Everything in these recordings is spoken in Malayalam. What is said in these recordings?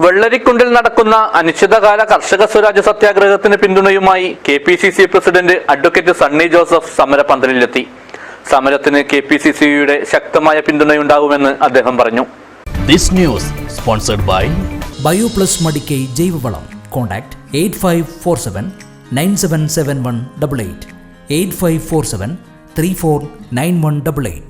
വെള്ളരിക്കുണ്ടിൽ നടക്കുന്ന അനിശ്ചിതകാല കർഷക സ്വരാജ് സത്യാഗ്രഹത്തിന് പിന്തുണയുമായി KPCC president advocate Sunny Joseph സമരപന്തലിലെത്തി. സമരത്തിന് കെപിസിസിയുടെ ശക്തമായ പിന്തുണയുണ്ടാകുമെന്ന് അദ്ദേഹം പറഞ്ഞു. This news sponsored by BioPlus Madikkai ജൈവവളം. കോൺടാക്ട് 8547 977188 8547 349188.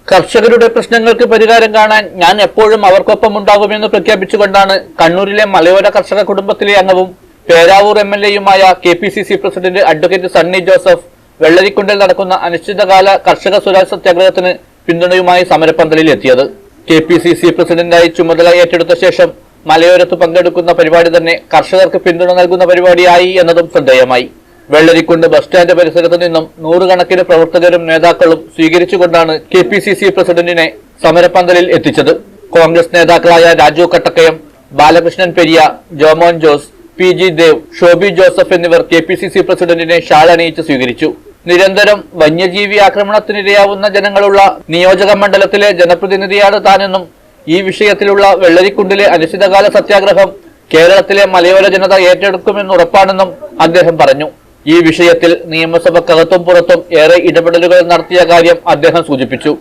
കർഷകരുടെ പ്രശ്നങ്ങൾക്ക് പരിഹാരം കാണാൻ ഞാൻ എപ്പോഴും അവർക്കൊപ്പം ഉണ്ടാകുമെന്ന് പ്രഖ്യാപിച്ചുകൊണ്ടാണ് കണ്ണൂരിലെ മലയോര കർഷക കുടുംബത്തിലെ അംഗവും പേരാവൂർ എംഎൽഎയുമായ KPCC president advocate Sunny Joseph വെള്ളരിക്കുണ്ടിൽ നടക്കുന്ന അനിശ്ചിതകാല കർഷക സ്വരാജ് സത്യാഗ്രഹത്തിന് പിന്തുണയുമായി സമരപന്തലിൽ എത്തിയത്. കെപിസിസി പ്രസിഡന്റായി ചുമതല ഏറ്റെടുത്ത ശേഷം മലയോരത്ത് പങ്കെടുക്കുന്ന പരിപാടി തന്നെ കർഷകർക്ക് പിന്തുണ നൽകുന്ന പരിപാടിയായി എന്നതും ശ്രദ്ധേയമായി. വെള്ളരിക്കുണ്ട് ബസ് സ്റ്റാൻഡ് പരിസരത്ത് നിന്നും നൂറുകണക്കിന് പ്രവർത്തകരും നേതാക്കളും സ്വീകരിച്ചുകൊണ്ടാണ് കെപിസിസി പ്രസിഡന്റിനെ സമരപന്തലിൽ എത്തിച്ചത്. കോൺഗ്രസ് നേതാക്കളായ രാജു കട്ടക്കയം, ബാലകൃഷ്ണൻ പെരിയ, ജോമോൻ ജോസ്, പി.ജി. ദേവ്, ഷോബി ജോസഫ് എന്നിവർ കെപിസിസി പ്രസിഡന്റിനെ ഷാൾ അണിയിച്ച് സ്വീകരിച്ചു. നിരന്തരം വന്യജീവി ആക്രമണത്തിനിരയാവുന്ന ജനങ്ങളുള്ള നിയോജക മണ്ഡലത്തിലെ ജനപ്രതിനിധിയാണ് താനെന്നും ഈ വിഷയത്തിലുള്ള വെള്ളരിക്കുണ്ടിലെ അനിശ്ചിതകാല സത്യാഗ്രഹം കേരളത്തിലെ മലയോര ജനത ഏറ്റെടുക്കുമെന്ന് ഉറപ്പാണെന്നും അദ്ദേഹം പറഞ്ഞു. ഈ വിഷയത്തിൽ നിയമസഭക്കകത്തും പുറത്തും ഏറെ ഇടപെടലുകൾ നടത്തിയ കാര്യം അദ്ദേഹം സൂചിപ്പിച്ചു.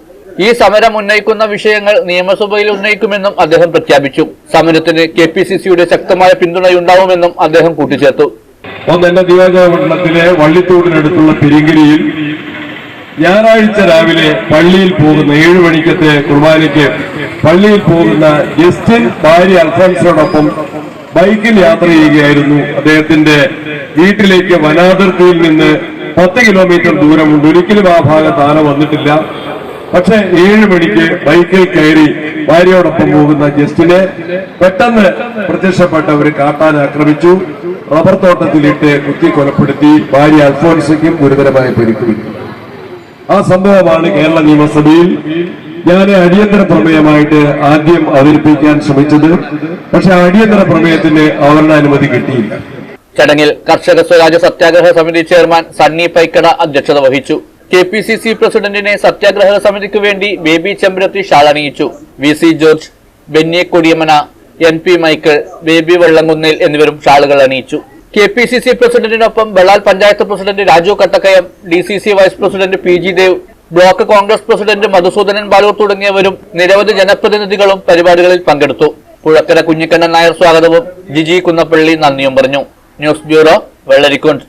ഈ സമരം ഉന്നയിക്കുന്ന വിഷയങ്ങൾ നിയമസഭയിൽ ഉന്നയിക്കുമെന്നും അദ്ദേഹം പ്രഖ്യാപിച്ചു. സമരത്തിന് കെപിസിസിയുടെ ശക്തമായ പിന്തുണയുണ്ടാവുമെന്നും അദ്ദേഹം കൂട്ടിച്ചേർത്തു. എന്റെ നിയോജക മണ്ഡലത്തിലെ വള്ളിത്തോടിനടുത്തുള്ള പെരിങ്കരിയിൽ ഞായറാഴ്ച രാവിലെ പള്ളിയിൽ പോകുന്ന 7 മണിക്കത്തെ കുർബാനയ്ക്ക് പള്ളിയിൽ പോകുന്ന ജസ്റ്റിൻ ഭാര്യ അൽഫോൻസോടൊപ്പം ബൈക്കിൽ യാത്ര ചെയ്യുകയായിരുന്നു. അദ്ദേഹത്തിന്റെ വീട്ടിലേക്ക് വനാതിർത്തിയിൽ നിന്ന് 10 കിലോമീറ്റർ ദൂരമുണ്ട്. ഒരിക്കലും ആ ഭാഗത്ത് ആന വന്നിട്ടില്ല. പക്ഷെ 7 മണിക്ക് ബൈക്കിൽ കയറി ഭാര്യയോടൊപ്പം പോകുന്ന ജസ്റ്റിനെ പെട്ടെന്ന് പ്രത്യക്ഷപ്പെട്ട ഒരു കാട്ടാൻ ആക്രമിച്ചു. റബ്ബർ തോട്ടത്തിലിട്ട് കുത്തി കൊലപ്പെടുത്തി. ഭാര്യ അൽഫോൻസയ്ക്കും ഗുരുതരമായ പരിക്കേറ്റു. ആ സംഭവമാണ് കേരള നിയമസഭയിൽ ഞാൻ അടിയന്തര പ്രമേയമായിട്ട് ആദ്യം അവതരിപ്പിക്കാൻ ശ്രമിച്ചത്. പക്ഷെ അടിയന്തര പ്രമേയത്തിന് അവരുടെ അനുമതി കിട്ടിയില്ല. ചടങ്ങിൽ കർഷക സ്വരാജ് സത്യാഗ്രഹ സമിതി ചെയർമാൻ സണ്ണി പൈക്കട അധ്യക്ഷത വഹിച്ചു. കെപിസിസി പ്രസിഡന്റിനെ സത്യാഗ്രഹ സമിതിക്ക് വേണ്ടി ബേബി ചെമ്പരത്തി ഷാൾ അണിയിച്ചു. വി.സി. ജോർജ്, ബെന്നി കൊടിയമന, എൻ.പി. മൈക്കിൾ, ബേബി വെള്ളംകുന്നിൽ എന്നിവരും ഷാളുകൾ അണിയിച്ചു. കെപിസിസി പ്രസിഡന്റിനൊപ്പം Balal panchayat president Raju Kattakkayam, DCC vice president P G. Dev, block Congress president Madhusoodanan Baloor തുടങ്ങിയവരും നിരവധി ജനപ്രതിനിധികളും പരിപാടികളിൽ പങ്കെടുത്തു. പുഴക്കര കുഞ്ഞിക്കണ്ണൻ നായർ സ്വാഗതവും ജിജി കുന്നപ്പള്ളി നന്ദിയും പറഞ്ഞു. News bureau, Vellarikundu.